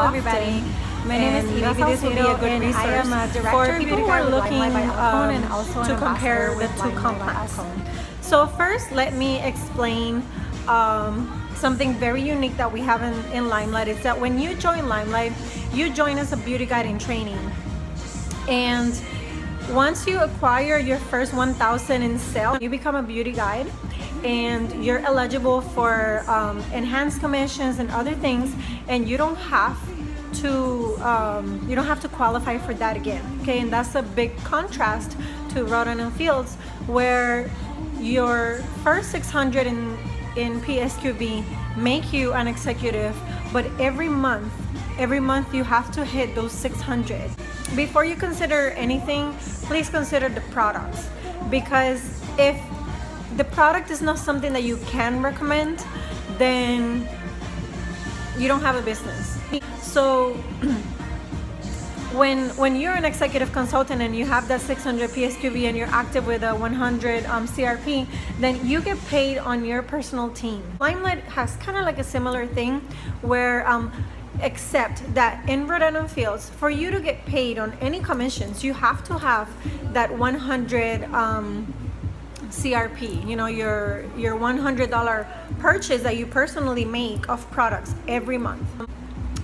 everybody. My name is Eva Salcedo, this will be a good resource I am a director for people who are looking and also to compare the two compounds. So first, let me explain something very unique that we have in LimeLight. Is that when you join LimeLight, you join as a beauty guide in training, and once you acquire your first 1,000 in sale, you become a beauty guide, and you're eligible for enhanced commissions and other things, and you don't have to qualify for that again. Okay, and that's a big contrast to Rodan+Fields, where your first 600 in PSQV make you an executive, but every month you have to hit those 600. Before you consider anything, please consider the products, because if the product is not something that you can recommend, then you don't have a business. So when you're an executive consultant and you have that 600 PSQV and you're active with a 100 CRP, then you get paid on your personal team. LimeLight has kind of like a similar thing where except that in Rodan+Fields, for you to get paid on any commissions, you have to have that 100 CRP, you know, your $100 purchase that you personally make of products every month.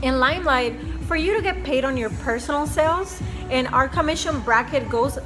In LimeLight, for you to get paid on your personal sales, and our commission bracket goes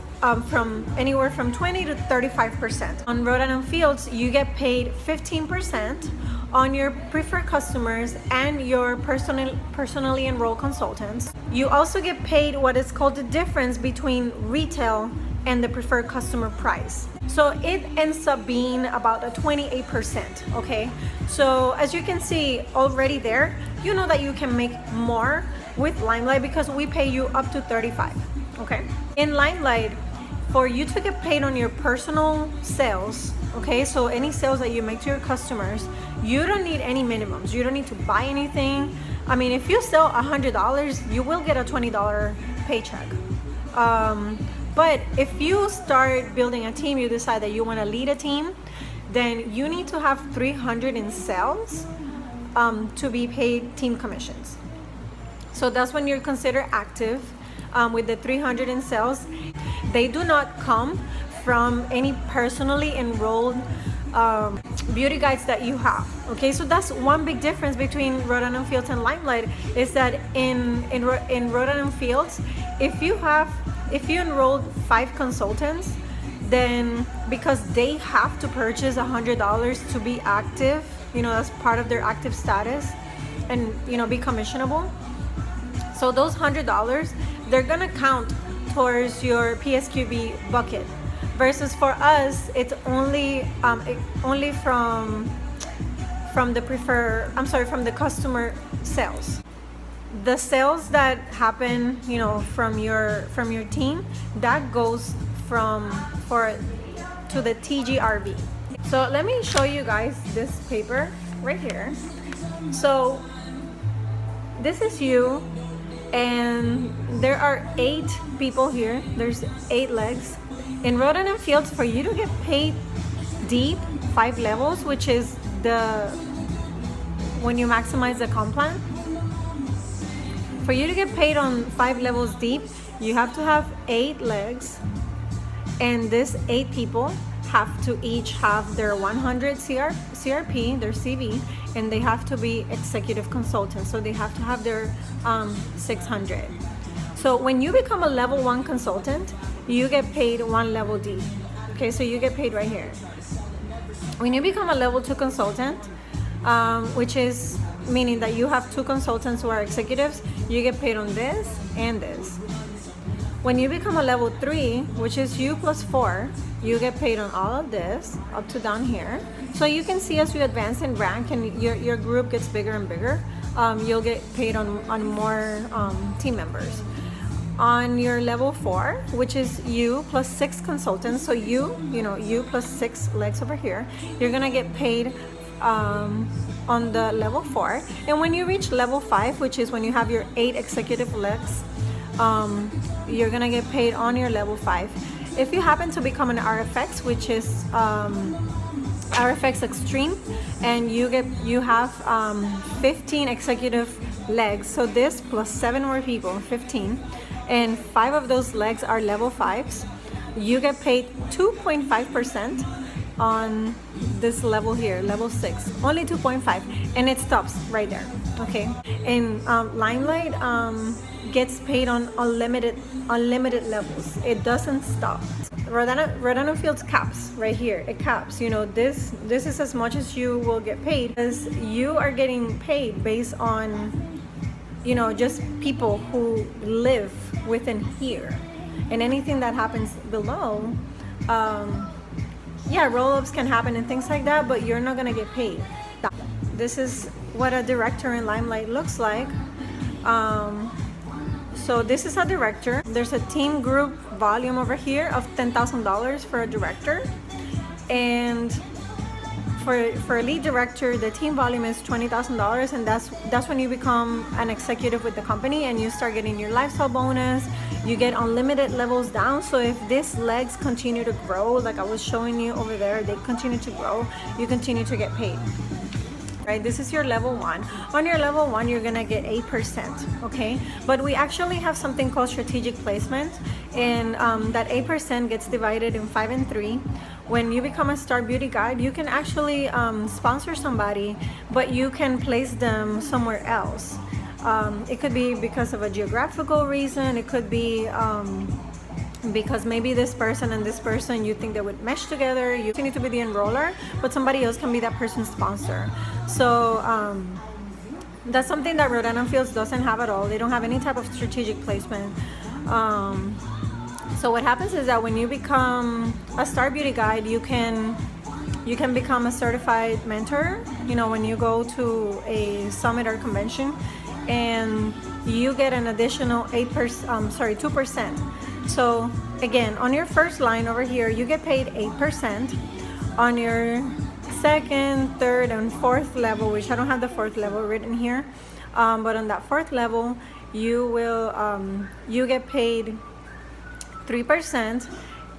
from anywhere from 20 to 35%. On Rodan+Fields, you get paid 15% on your preferred customers and your personally enrolled consultants. You also get paid what is called the difference between retail and the preferred customer price. So it ends up being about a 28%, okay? So as you can see already there, you know that you can make more with LimeLight because we pay you up to 35, okay? In LimeLight, for you to get paid on your personal sales, okay, so any sales that you make to your customers, you don't need any minimums. You don't need to buy anything. I mean, if you sell $100, you will get a $20 paycheck. But if you start building a team, you decide that you want to lead a team, then you need to have 300 in sales to be paid team commissions. So that's when you're considered active with the 300 in sales. They do not come from any personally enrolled beauty guides that you have. Okay, so that's one big difference between Rodan+Fields and LimeLight, is that in Rodan+Fields, if you enrolled 5 consultants, then because they have to purchase $100 to be active, you know, as part of their active status, and you know, be commissionable. So those $100, they're gonna count towards your PSQV bucket. Versus for us, it's only from the customer sales. The sales that happen, you know, from your team, that goes to the TGRV. So let me show you guys this paper right here. So this is you, and there are 8 people here. There's 8 legs. In Rodan+Fields, for you to get paid deep, 5 levels, which is when you maximize the comp plan, for you to get paid on 5 levels deep, you have to have 8 legs, and these 8 people have to each have their 100 CRP, their CV, and they have to be executive consultants, so they have to have their 600. So when you become a level 1 consultant, you get paid 1 level D. Okay, so you get paid right here. When you become a level 2 consultant, which is meaning that you have 2 consultants who are executives, you get paid on this and this. When you become a level 3, which is you plus 4, you get paid on all of this up to down here. So you can see as you advance in rank and your group gets bigger and bigger, you'll get paid on more team members. On your level 4, which is you plus 6 consultants, so you plus 6 legs over here, you're gonna get paid on the level 4. And when you reach level 5, which is when you have your 8 executive legs, you're gonna get paid on your level 5. If you happen to become an RFX, which is RFX Extreme, and you have 15 executive legs. So this plus 7 more people, 15, and 5 of those legs are level 5s. You get paid 2.5% on this level here, level 6, only 2.5, and it stops right there. Okay, and LimeLight gets paid on unlimited levels. It doesn't stop. Rodan+Fields caps right here. It caps. You know, this is as much as you will get paid, because you are getting paid based on, you know, just people who live within here, and anything that happens below, yeah, roll-ups can happen and things like that, but you're not gonna get paid. This is what a director in LimeLight looks like. So this is a director. There's a team group volume over here of $10,000 for a director, and for a lead director, the team volume is $20,000, and that's when you become an executive with the company and you start getting your lifestyle bonus. You get unlimited levels down. So if these legs continue to grow, like I was showing you over there, they continue to grow, you continue to get paid. Right, this is your level 1. On your level 1, you're gonna get 8%, okay? But we actually have something called strategic placement, and that 8% gets divided in 5 and 3. When you become a Star Beauty Guide, you can actually sponsor somebody, but you can place them somewhere else. It could be because of a geographical reason. It could be because maybe this person and this person, you think they would mesh together. You need to be the enroller, but somebody else can be that person's sponsor. So that's something that Rodan+Fields doesn't have at all. They don't have any type of strategic placement. So what happens is that when you become a Star Beauty Guide, you can become a certified mentor. You know, when you go to a summit or convention, and you get an additional 2%. So again, on your first line over here, you get paid 8%. On your second, third, and fourth level, which I don't have the fourth level written here, but on that fourth level, you get paid 3%,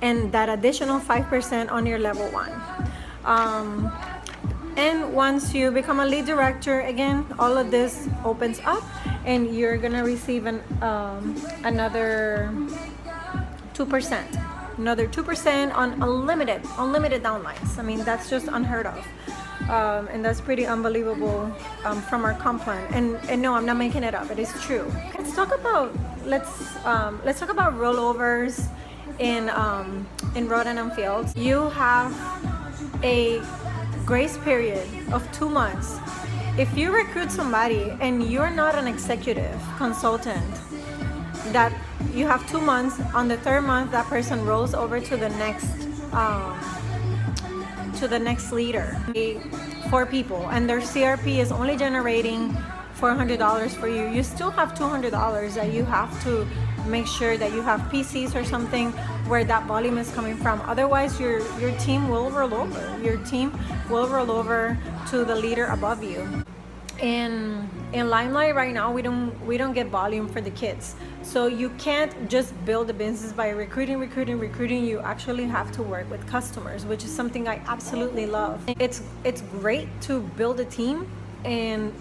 and that additional 5% on your level 1. And once you become a lead director, again, all of this opens up, and you're gonna receive another 2%, another 2% on unlimited downlines. I mean, that's just unheard of, and that's pretty unbelievable from our comp plan. And no, I'm not making it up. It is true. Let's talk about rollovers in Rodan+Fields. You have a grace period of 2 months. If you recruit somebody and you're not an executive consultant, that you have 2 months. On the 3rd month, that person rolls over to the next leader. 4 people, and their CRP is only generating $400 for you. You still have $200 that you have to make sure that you have PCs or something where that volume is coming from. Otherwise, your team will roll over. Your team will roll over to the leader above you. In LimeLight right now, we don't get volume for the kids. So you can't just build a business by recruiting. You actually have to work with customers, which is something I absolutely love. It's great to build a team and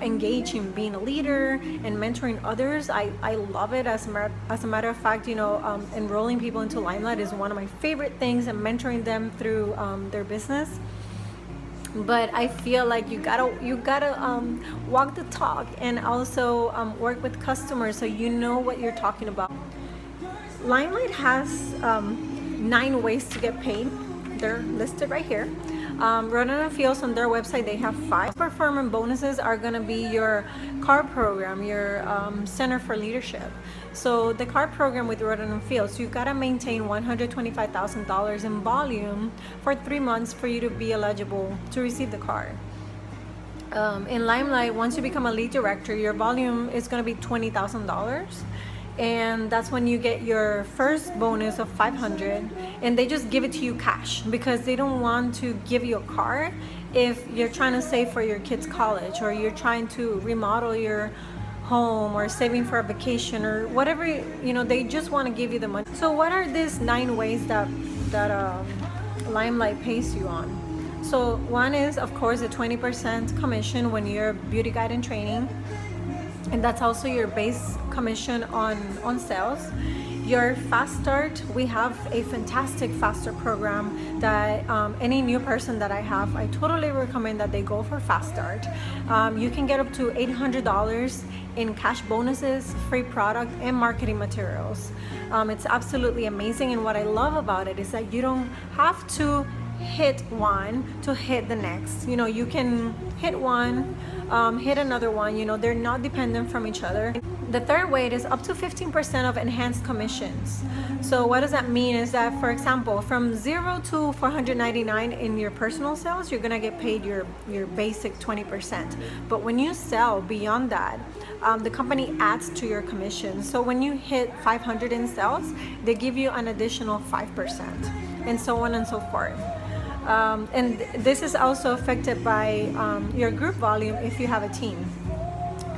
engage in being a leader and mentoring others. I love it. As a matter of fact, enrolling people into LimeLight is one of my favorite things, and mentoring them through their business. But I feel like you gotta walk the talk and also work with customers so you know what you're talking about. LimeLight has 9 ways to get paid. They're listed right here. Rodan+Fields, on their website, they have 5. Performance bonuses are gonna be your CAR program, your Center for Leadership. So the CAR program with Rodan+Fields, you gotta maintain $125,000 in volume for 3 months for you to be eligible to receive the CAR. In LimeLight, once you become a lead director, your volume is gonna be $20,000. And that's when you get your first bonus of $500, and they just give it to you cash because they don't want to give you a card if you're trying to save for your kids' college, or you're trying to remodel your home, or saving for a vacation, or whatever. They just want to give you the money. So what are these 9 ways that LimeLight pays you on? So one is, of course, a 20% commission when you're beauty guide in training, and that's also your base commission on sales. Your fast start, we have a fantastic fast start program that any new person that I have, I totally recommend that they go for fast start. You can get up to $800 in cash bonuses, free product, and marketing materials. It's absolutely amazing, and what I love about it is that you don't have to hit one to hit the next. You know, you can hit one, hit another one. You know, they're not dependent from each other. The third way is up to 15% of enhanced commissions. So what does that mean is that, for example, from 0 to 499 in your personal sales, you're gonna get paid your basic 20%. But when you sell beyond that, the company adds to your commission. So when you hit 500 in sales, they give you an additional 5%, and so on and so forth. And this is also affected by your group volume if you have a team.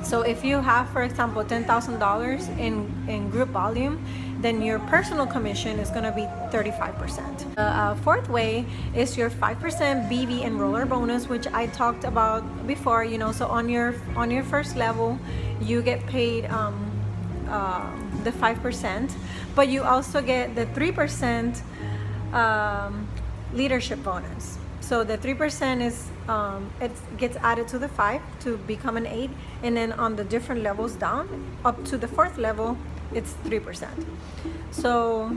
So if you have, for example, $10,000 in group volume, then your personal commission is going to be 35%. Fourth way is your 5% BV enroller bonus, which I talked about before. You know, so on your first level, you get paid the 5%, but you also get the 3% leadership bonus. So the 3% is it gets added to the 5 to become an 8, and then on the different levels down up to the 4th level, it's 3%. So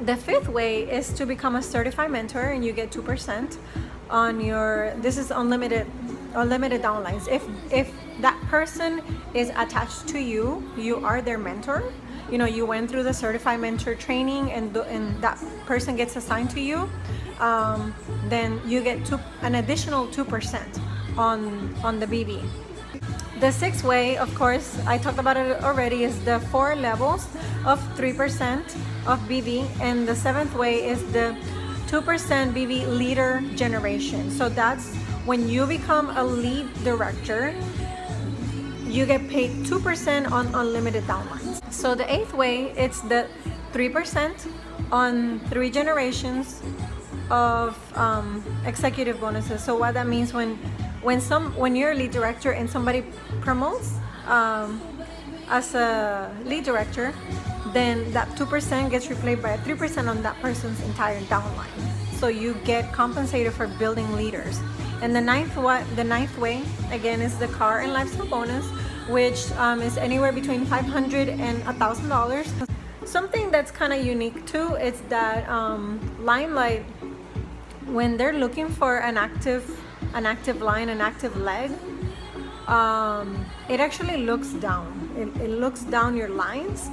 the fifth way is to become a certified mentor, and you get 2% on your. This is unlimited downlines. If that person is attached to you, you are their mentor. You know, you went through the certified mentor training, and that person gets assigned to you. Then you get an additional 2% on the BB. The sixth way, of course, I talked about it already, is the 4 levels of 3% of BV, and the seventh way is the 2% BV leader generation. So that's when you become a lead director, you get paid 2% on unlimited downlines. So the eighth way, it's the 3% on 3 generations of executive bonuses. So what that means, when you're a lead director and somebody promotes as a lead director, then that 2% gets replaced by a 3% on that person's entire downline. So you get compensated for building leaders. And the ninth way, again, is the car and lifestyle bonus, which is anywhere between $500 and $1,000. Something that's kind of unique too is that LimeLight, when they're looking for an active line, an active leg, it actually looks down. It looks down your lines.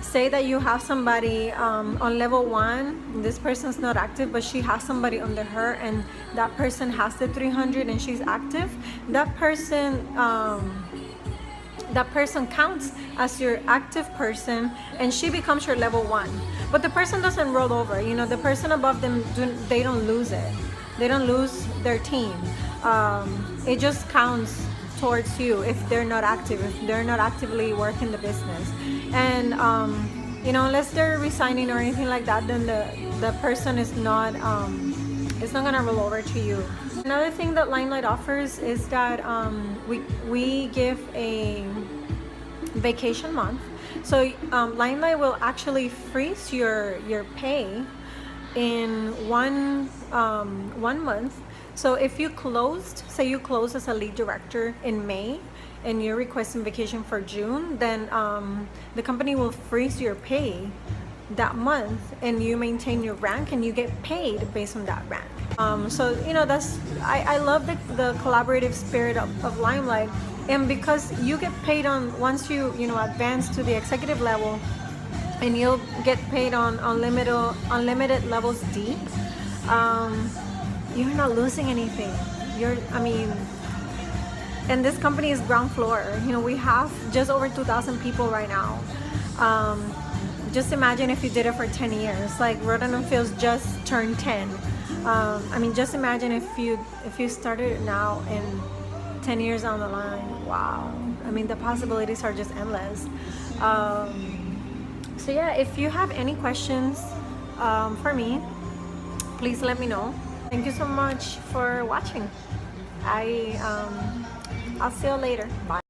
Say that you have somebody on level 1, this person's not active, but she has somebody under her, and that person has the 300 and she's active. That person counts as your active person, and she becomes your level 1. But the person doesn't roll over. You know, the person above them, they don't lose it. They don't lose their team. It just counts towards you if they're not active, if they're not actively working the business. And you know, unless they're resigning or anything like that, then the person is not gonna roll over to you. Another thing that LimeLight offers is that we give a vacation month. So LimeLight will actually freeze your pay in one month. So if you say you closed as a lead director in May and you're requesting vacation for June, then the company will freeze your pay that month, and you maintain your rank and you get paid based on that rank. So you know, I love the collaborative spirit of LimeLight, and because you get paid on once you advance to the executive level, and you'll get paid on unlimited levels deep. You're not losing anything. And this company is ground floor. You know, we have just over 2,000 people right now. Just imagine if you did it for 10 years. Like Rodan+Fields just turned 10. Just imagine if you started it now and 10 years down the line. Wow. The possibilities are just endless. So yeah, if you have any questions for me, please let me know. Thank you so much for watching. I'll see you later. Bye.